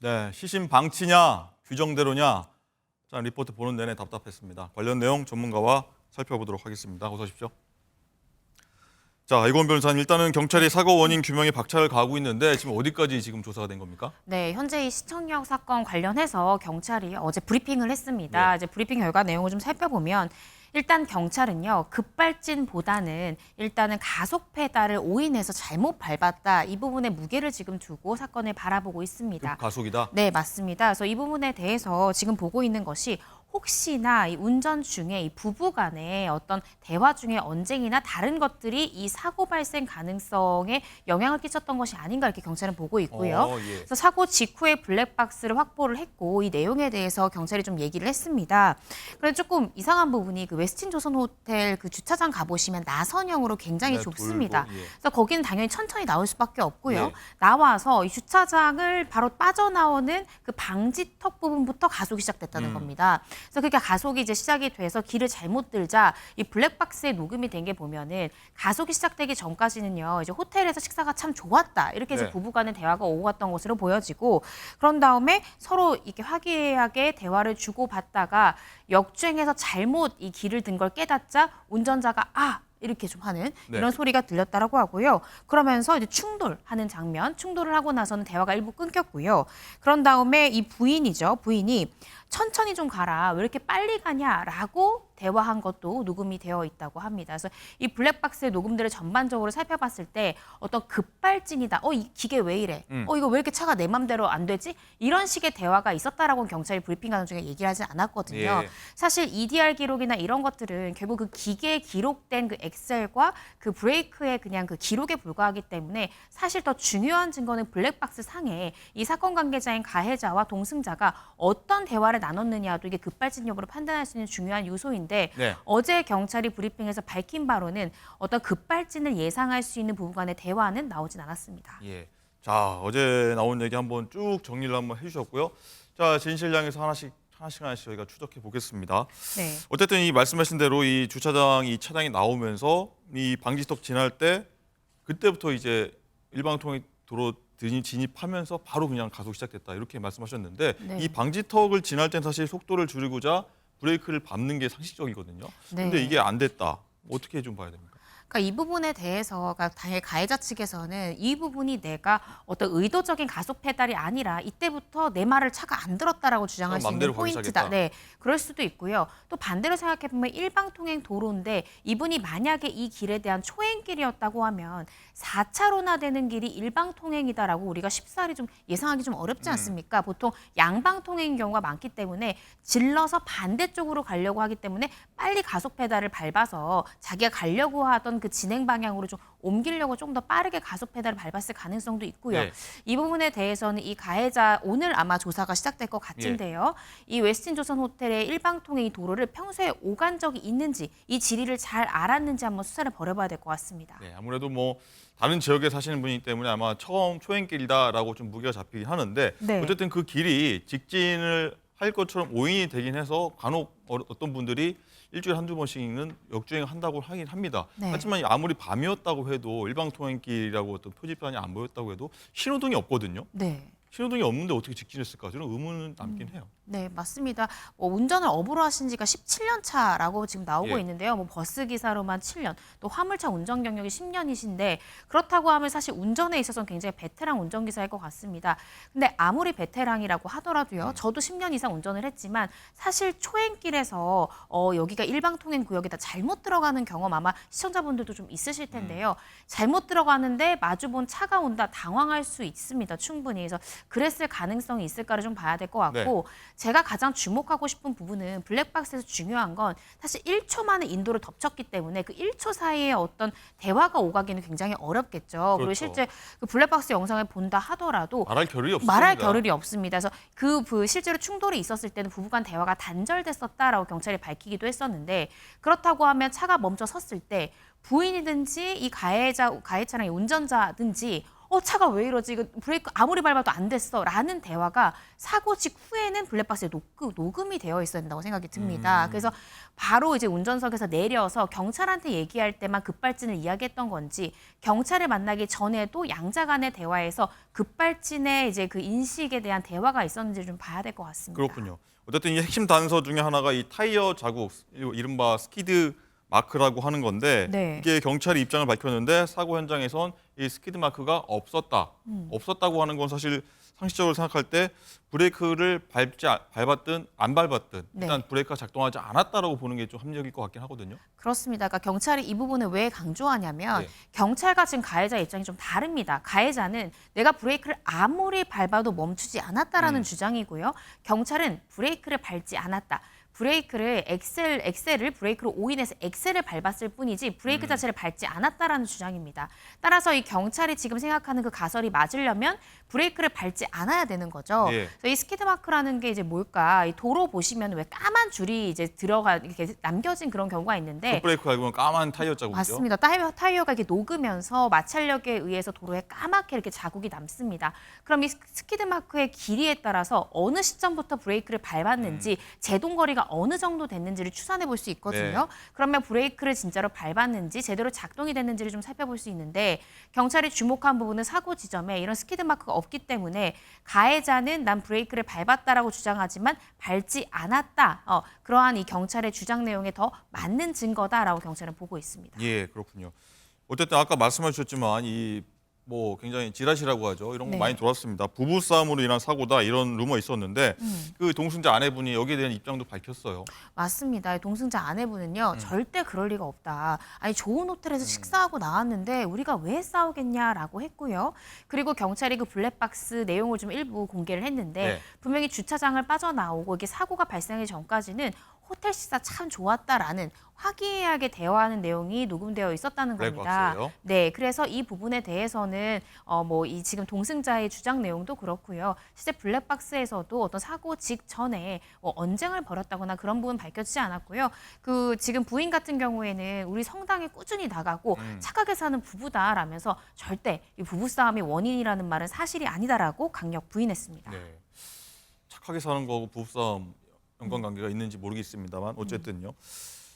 네, 시신 방치냐, 규정대로냐. 자, 리포트 보는 내내 답답했습니다. 관련 내용 전문가와 살펴보도록 하겠습니다. 어서 오십시오. 자, 이건 변호사님, 일단은 경찰이 사고 원인 규명에 박차를 가하고 있는데 지금 어디까지 지금 조사가 된 겁니까? 네, 현재 이 시청역 사건 관련해서 경찰이 어제 브리핑을 했습니다. 이제 브리핑 결과 내용을 좀 살펴보면 일단 경찰은요, 급발진보다는 일단은 가속 페달을 오인해서 잘못 밟았다. 이 부분에 무게를 지금 두고 사건을 바라보고 있습니다. 가속이다? 네, 맞습니다. 그래서 이 부분에 대해서 지금 보고 있는 것이 혹시나 이 운전 중에 이 부부 간의 어떤 대화 중에 언쟁이나 다른 것들이 이 사고 발생 가능성에 영향을 끼쳤던 것이 아닌가 이렇게 경찰은 보고 있고요. 그래서 사고 직후에 블랙박스를 확보를 했고 이 내용에 대해서 경찰이 좀 얘기를 했습니다. 그런데 조금 이상한 부분이 그 웨스틴 조선 호텔 그 주차장 가보시면 나선형으로 굉장히 좁습니다. 그래서 거기는 당연히 천천히 나올 수밖에 없고요. 나와서 이 주차장을 바로 빠져나오는 그 방지턱 부분부터 가속이 시작됐다는 겁니다. 그래서 그게 가속이 이제 시작이 돼서 길을 잘못 들자 이 블랙박스에 녹음이 된 게 보면은 가속이 시작되기 전까지는요. 이제 호텔에서 식사가 참 좋았다. 이렇게 이제 부부간의 대화가 오고 갔던 것으로 보여지고 그런 다음에 서로 이렇게 화기애애하게 대화를 주고받다가 역주행해서 잘못 이 길을 든 걸 깨닫자 운전자가 이렇게 좀 하는 이런 소리가 들렸다라고 하고요. 그러면서 이제 충돌하는 장면, 충돌을 하고 나서는 대화가 일부 끊겼고요. 그런 다음에 이 부인이 천천히 좀 가라. 왜 이렇게 빨리 가냐라고 대화한 것도 녹음이 되어 있다고 합니다. 그래서 이 블랙박스의 녹음들을 전반적으로 살펴봤을 때 어떤 급발진이다. 이 기계 왜 이래? 이거 왜 이렇게 차가 내 맘대로 안 되지? 이런 식의 대화가 있었다라고 경찰이 브리핑하는 중에 얘기를 하지 않았거든요. 사실 EDR 기록이나 이런 것들은 결국 그 기계에 기록된 그 엑셀과 그 브레이크의 그냥 그 기록에 불과하기 때문에 사실 더 중요한 증거는 블랙박스 상에 이 사건 관계자인 가해자와 동승자가 어떤 대화를 나눴느냐도 이게 급발진 여부를 판단할 수 있는 중요한 요소인데 어제 경찰이 브리핑에서 밝힌 바로는 어떤 급발진을 예상할 수 있는 부부 간의 대화는 나오진 않았습니다. 자, 어제 나온 얘기 한번 쭉 정리를 한번 해주셨고요. 자, 진실량에서 하나씩 저희가 추적해 보겠습니다. 어쨌든 이 말씀하신 대로 이 이 차량이 나오면서 이 방지턱 지날 때 그때부터 이제 일방통행 도로 진입하면서 바로 그냥 가속 시작됐다 이렇게 말씀하셨는데 이 방지턱을 지날 땐 사실 속도를 줄이고자 브레이크를 밟는 게 상식적이거든요. 근데 이게 안 됐다. 어떻게 좀 봐야 됩니까? 그러니까 이 부분에 대해서 당연히 가해자 측에서는 이 부분이 내가 어떤 의도적인 가속 페달이 아니라 이때부터 내 말을 차가 안 들었다라고 주장할 수 있는 포인트다. 그럴 수도 있고요. 또 반대로 생각해 보면 일방통행 도로인데 이분이 만약에 이 길에 대한 초행길이었다고 하면 4차로나 되는 길이 일방통행이다라고 우리가 쉽사리 좀 예상하기 좀 어렵지 않습니까? 보통 양방통행인 경우가 많기 때문에 질러서 반대쪽으로 가려고 하기 때문에 빨리 가속 페달을 밟아서 자기가 가려고 하던 그 진행 방향으로 좀 옮기려고 좀 더 빠르게 가속 페달을 밟았을 가능성도 있고요. 이 부분에 대해서는 이 가해자 오늘 아마 조사가 시작될 것 같은데요. 이 웨스틴 조선 호텔의 일방통행 이 도로를 평소에 오간 적이 있는지 이 지리를 잘 알았는지 한번 수사를 벌여봐야 될 것 같습니다. 아무래도 뭐 다른 지역에 사시는 분이기 때문에 아마 처음 초행길이다라고 좀 무게가 잡히긴 하는데 어쨌든 그 길이 직진을 할 것처럼 오인이 되긴 해서 간혹 어떤 분들이 일주일에 한두 번씩은 역주행을 한다고 하긴 합니다. 하지만 아무리 밤이었다고 해도 일방통행길이라고 어떤 표지판이 안 보였다고 해도 신호등이 없거든요. 신호등이 없는데 어떻게 직진했을까? 저는 의문은 남긴 해요. 네, 맞습니다. 운전을 업으로 하신 지가 17년 차라고 지금 나오고 있는데요. 버스 기사로만 7년, 또 화물차 운전 경력이 10년이신데 그렇다고 하면 사실 운전에 있어서는 굉장히 베테랑 운전기사일 것 같습니다. 근데 아무리 베테랑이라고 하더라도요. 저도 10년 이상 운전을 했지만 사실 초행길에서 여기가 일방통행 구역이다 잘못 들어가는 경험 아마 시청자분들도 좀 있으실 텐데요. 잘못 들어가는데 마주본 차가 온다 당황할 수 있습니다. 충분히. 그래서 그랬을 가능성이 있을까를 좀 봐야 될 것 같고 제가 가장 주목하고 싶은 부분은 블랙박스에서 중요한 건 사실 1초 만에 인도를 덮쳤기 때문에 그 1초 사이에 어떤 대화가 오가기는 굉장히 어렵겠죠. 그리고 실제 그 블랙박스 영상을 본다 하더라도 말할 겨를이 없습니다. 그래서 그 실제로 충돌이 있었을 때는 부부간 대화가 단절됐었다라고 경찰이 밝히기도 했었는데 그렇다고 하면 차가 멈춰 섰을 때 부인이든지 이 가해차량의 운전자든지 차가 왜 이러지? 이거 브레이크 아무리 밟아도 안 됐어. 라는 대화가 사고 직후에는 블랙박스에 녹음이 되어 있어야 된다고 생각이 듭니다. 그래서 바로 이제 운전석에서 내려서 경찰한테 얘기할 때만 급발진을 이야기했던 건지 경찰을 만나기 전에도 양자 간의 대화에서 급발진의 이제 그 인식에 대한 대화가 있었는지 좀 봐야 될 것 같습니다. 그렇군요. 어쨌든 이 핵심 단서 중에 하나가 이 타이어 자국, 이른바 스키드 마크라고 하는 건데 네. 이게 경찰이 입장을 밝혔는데 사고 현장에선 이 스키드 마크가 없었다. 없었다고 하는 건 사실 상식적으로 생각할 때 브레이크를 밟았든 안 밟았든 네. 일단 브레이크가 작동하지 않았다라고 보는 게 좀 합리적일 것 같긴 하거든요. 그렇습니다. 그러니까 경찰이 이 부분을 왜 강조하냐면 네. 경찰과 지금 가해자 입장이 좀 다릅니다. 가해자는 내가 브레이크를 아무리 밟아도 멈추지 않았다라는 주장이고요. 경찰은 브레이크를 밟지 않았다. 브레이크를 엑셀을 브레이크로 오인해서 엑셀을 밟았을 뿐이지 브레이크 자체를 밟지 않았다라는 주장입니다. 따라서 이 경찰이 지금 생각하는 그 가설이 맞으려면 브레이크를 밟지 않아야 되는 거죠. 예. 그래서 이 스키드 마크라는 게 이제 뭘까? 이 도로 보시면 왜 까만 줄이 이제 이렇게 남겨진 그런 경우가 있는데 풋브레이크 알고는 까만 타이어 자국이죠. 맞습니다. 타이어가 이렇게 녹으면서 마찰력에 의해서 도로에 까맣게 이렇게 자국이 남습니다. 그럼 이 스키드 마크의 길이에 따라서 어느 시점부터 브레이크를 밟았는지 제동 거리가 어느 정도 됐는지를 추산해 볼 수 있거든요. 네. 그러면 브레이크를 진짜로 밟았는지 제대로 작동이 됐는지를 좀 살펴볼 수 있는데 경찰이 주목한 부분은 사고 지점에 이런 스키드 마크가 없기 때문에 가해자는 난 브레이크를 밟았다라고 주장하지만 밟지 않았다. 그러한 이 경찰의 주장 내용에 더 맞는 증거다라고 경찰은 보고 있습니다. 예, 그렇군요. 어쨌든 아까 말씀하셨지만 이 뭐 굉장히 지라시라고 하죠. 이런 거 네. 많이 돌았습니다. 부부 싸움으로 인한 사고다 이런 루머 있었는데 그 동승자 아내분이 여기에 대한 입장도 밝혔어요. 맞습니다. 동승자 아내분은요. 절대 그럴 리가 없다. 아니 좋은 호텔에서 식사하고 나왔는데 우리가 왜 싸우겠냐라고 했고요. 그리고 경찰이 그 블랙박스 내용을 좀 일부 공개를 했는데 네. 분명히 주차장을 빠져나오고 이게 사고가 발생하기 전까지는 호텔 식사 참 좋았다라는 화기애애하게 대화하는 내용이 녹음되어 있었다는 겁니다. 블랙박스예요? 네, 그래서 이 부분에 대해서는 뭐 이 지금 동승자의 주장 내용도 그렇고요. 실제 블랙박스에서도 어떤 사고 직전에 뭐 언쟁을 벌였다거나 그런 부분 밝혀지지 않았고요. 그 지금 부인 같은 경우에는 우리 성당에 꾸준히 나가고 착하게 사는 부부다라면서 절대 이 부부 싸움이 원인이라는 말은 사실이 아니다라고 강력 부인했습니다. 네. 착하게 사는 거하고 부부싸움 연관관계가 있는지 모르겠습니다만 어쨌든요.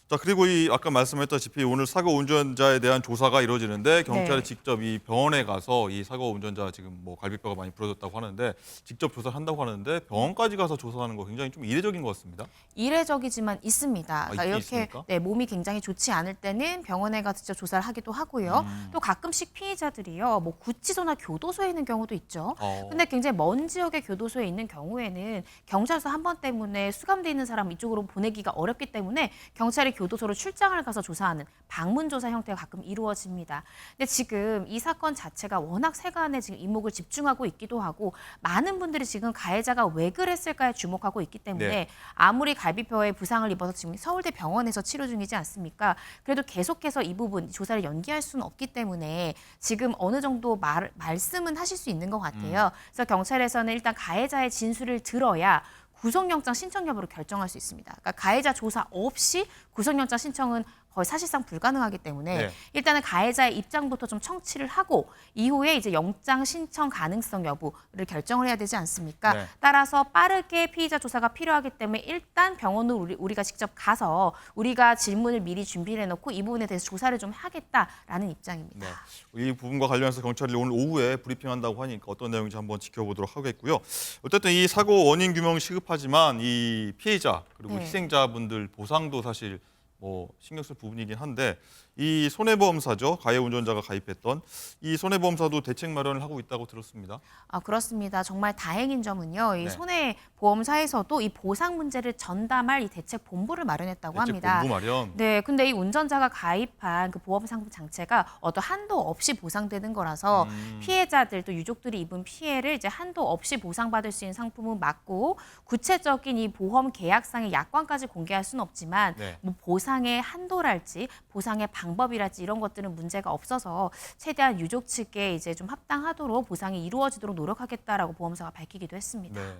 자, 그리고 이 아까 말씀했다시피 오늘 사고 운전자에 대한 조사가 이루어지는데 경찰이 네. 직접 이 병원에 가서 이 사고 운전자 지금 뭐 갈비뼈가 많이 부러졌다고 하는데 직접 조사를 한다고 하는데 병원까지 가서 조사하는 거 굉장히 좀 이례적인 것 같습니다. 이례적이지만 있습니다. 그러니까 있긴 이렇게 있습니까? 네, 몸이 굉장히 좋지 않을 때는 병원에 가서 직접 조사를 하기도 하고요. 또 가끔씩 피해자들이요, 뭐 구치소나 교도소에 있는 경우도 있죠. 근데 굉장히 먼 지역의 교도소에 있는 경우에는 경찰서 한 번 때문에 수감돼 있는 사람 이쪽으로 보내기가 어렵기 때문에 경찰이 교도소로 출장을 가서 조사하는 방문 조사 형태가 가끔 이루어집니다. 근데 지금 이 사건 자체가 워낙 세간에 지금 이목을 집중하고 있기도 하고 많은 분들이 지금 가해자가 왜 그랬을까에 주목하고 있기 때문에 네. 아무리 갈비뼈에 부상을 입어서 지금 서울대 병원에서 치료 중이지 않습니까? 그래도 계속해서 이 부분 조사를 연기할 수는 없기 때문에 지금 어느 정도 말씀은 하실 수 있는 것 같아요. 그래서 경찰에서는 일단 가해자의 진술을 들어야 구속영장 신청 여부를 결정할 수 있습니다. 그러니까 가해자 조사 없이 구속영장 신청은 거의 사실상 불가능하기 때문에 네. 일단은 가해자의 입장부터 좀 청취를 하고 이후에 이제 영장 신청 가능성 여부를 결정을 해야 되지 않습니까? 네. 따라서 빠르게 피의자 조사가 필요하기 때문에 일단 병원으로 우리가 직접 가서 우리가 질문을 미리 준비를 해놓고 이 부분에 대해서 조사를 좀 하겠다라는 입장입니다. 네. 이 부분과 관련해서 경찰이 오늘 오후에 브리핑한다고 하니까 어떤 내용인지 한번 지켜보도록 하겠고요. 어쨌든 이 사고 원인 규명 시급하지만 이 피해자 그리고 네. 희생자분들 보상도 사실 뭐 신경 쓸 부분이긴 한데 이 손해보험사죠. 가해 운전자가 가입했던 이 손해보험사도 대책 마련을 하고 있다고 들었습니다. 아, 그렇습니다. 정말 다행인 점은요. 이 네. 손해보험사에서도 이 보상 문제를 전담할 이 대책 본부를 마련했다고 대책 합니다. 본부 마련. 네, 근데 이 운전자가 가입한 그 보험 상품 장치가 어떤 한도 없이 보상되는 거라서 피해자들 또 유족들이 입은 피해를 이제 한도 없이 보상받을 수 있는 상품은 맞고 구체적인 이 보험 계약상의 약관까지 공개할 수는 없지만 네. 뭐 보상의 한도랄지 보상의 방법이랄지 이런 것들은 문제가 없어서 최대한 유족 측에 이제 좀 합당하도록 보상이 이루어지도록 노력하겠다라고 보험사가 밝히기도 했습니다. 네.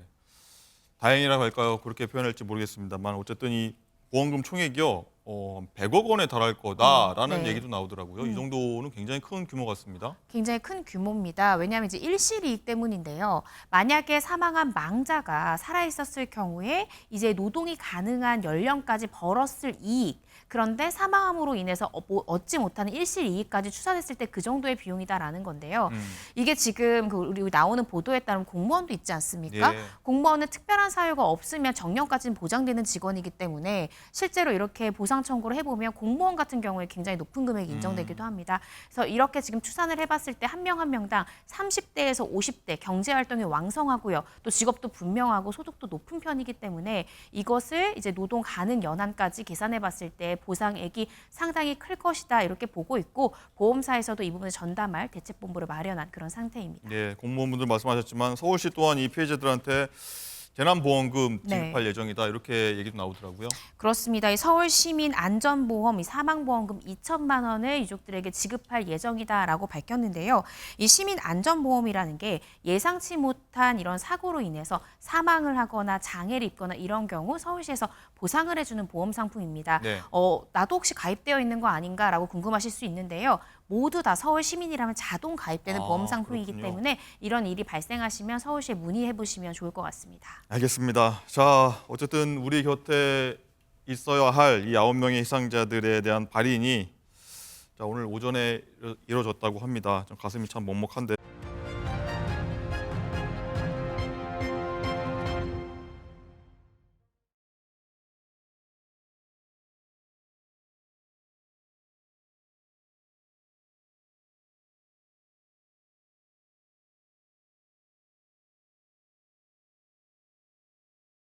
다행이라고 할까요? 그렇게 표현할지 모르겠습니다만 어쨌든 이 보험금 총액이요. 100억 원에 달할 거다라는 네. 얘기도 나오더라고요. 이 정도는 굉장히 큰 규모 같습니다. 굉장히 큰 규모입니다. 왜냐하면 이제 일시이익 때문인데요. 만약에 사망한 망자가 살아있었을 경우에 이제 노동이 가능한 연령까지 벌었을 이익, 그런데 사망함으로 인해서 얻지 못하는 일시이익까지 추산했을 때 그 정도의 비용이다라는 건데요. 이게 지금 우리 나오는 보도에 따르면 공무원도 있지 않습니까? 예. 공무원은 특별한 사유가 없으면 정년까지는 보장되는 직원이기 때문에 실제로 이렇게 보상 청구를 해보면 공무원 같은 경우에 굉장히 높은 금액이 인정되기도 합니다. 그래서 이렇게 지금 추산을 해봤을 때 한 명 한 명당 30대에서 50대 경제활동이 왕성하고요. 또 직업도 분명하고 소득도 높은 편이기 때문에 이것을 이제 노동 가능 연한까지 계산해봤을 때 보상액이 상당히 클 것이다 이렇게 보고 있고 보험사에서도 이 부분을 전담할 대책본부를 마련한 그런 상태입니다. 예, 공무원분들 말씀하셨지만 서울시 또한 이 피해자들한테 재난보험금 지급할 네. 예정이다 이렇게 얘기도 나오더라고요. 그렇습니다. 이 서울시민안전보험, 이 사망보험금 2천만 원을 유족들에게 지급할 예정이다라고 밝혔는데요. 이 시민안전보험이라는 게 예상치 못한 이런 사고로 인해서 사망을 하거나 장애를 입거나 이런 경우 서울시에서 보상을 해주는 보험 상품입니다. 네. 나도 혹시 가입되어 있는 거 아닌가라고 궁금하실 수 있는데요. 모두 다 서울 시민이라면 자동 가입되는 보험 상품이기 그렇군요. 때문에 이런 일이 발생하시면 서울시에 문의해 보시면 좋을 것 같습니다. 알겠습니다. 자, 어쨌든 우리 곁에 있어야 할 이 9명의 희생자들에 대한 발인이 자, 오늘 오전에 이루어졌다고 합니다. 좀 가슴이 참 먹먹한데.